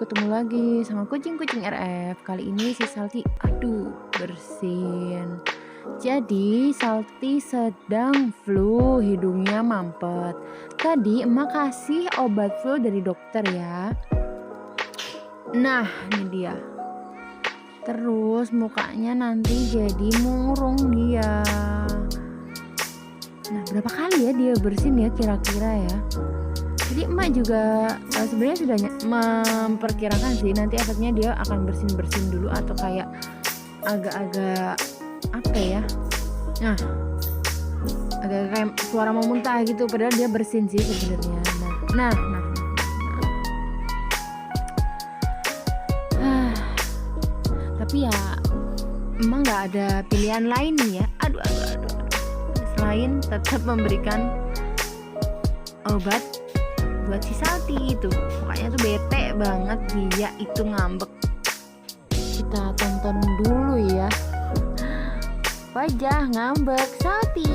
ketemu lagi sama kucing-kucing RF. Kali ini si Salty, aduh, bersin. Jadi Salty sedang flu, hidungnya mampet. Tadi emak kasih obat flu dari dokter ya. Nah, ini dia. Terus mukanya nanti jadi murung dia. Nah, berapa kali ya dia bersin ya kira-kira ya? Jadi emak juga sebenarnya sudah memperkirakan sih nanti efeknya dia akan bersin-bersin dulu atau kayak agak-agak apa ya? Nah, agak kayak suara mau muntah gitu padahal dia bersin sih sebenarnya. Nah. Tapi ya emang nggak ada pilihan lain nih ya. Aduh. Selain tetap memberikan obat buat si Salty itu, pokoknya tuh bete banget dia itu ngambek. Kita tonton dulu ya, wajah ngambek Salty.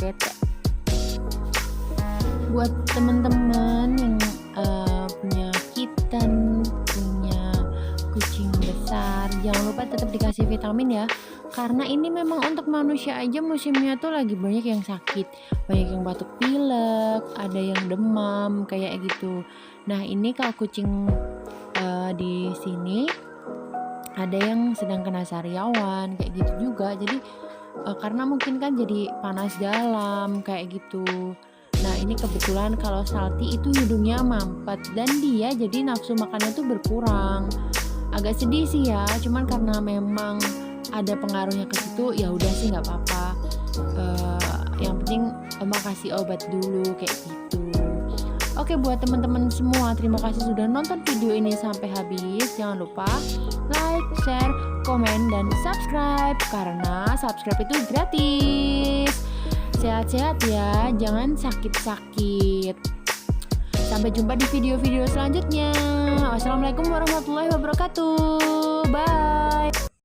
Bete. Buat teman-teman yang punya kitten, punya kucing besar, jangan lupa tetap dikasih vitamin ya. Karena ini memang untuk manusia aja musimnya tuh lagi banyak yang sakit, banyak yang batuk pilek, ada yang demam kayak gitu. Nah ini kalau kucing di sini ada yang sedang kena sariawan kayak gitu juga. Jadi karena mungkin kan jadi panas dalam kayak gitu. Nah ini kebetulan kalau Salty itu hidungnya mampet dan dia jadi nafsu makannya tuh berkurang. Agak sedih sih ya, cuman karena memang ada pengaruhnya ke situ, ya udah sih nggak apa-apa. Yang penting emak kasih obat dulu kayak gitu. Oke, buat teman-teman semua, terima kasih sudah nonton video ini sampai habis. Jangan lupa like, share, komen, dan subscribe karena subscribe itu gratis. Sehat-sehat ya, jangan sakit-sakit. Sampai jumpa di video-video selanjutnya. Wassalamualaikum warahmatullahi wabarakatuh. Bye.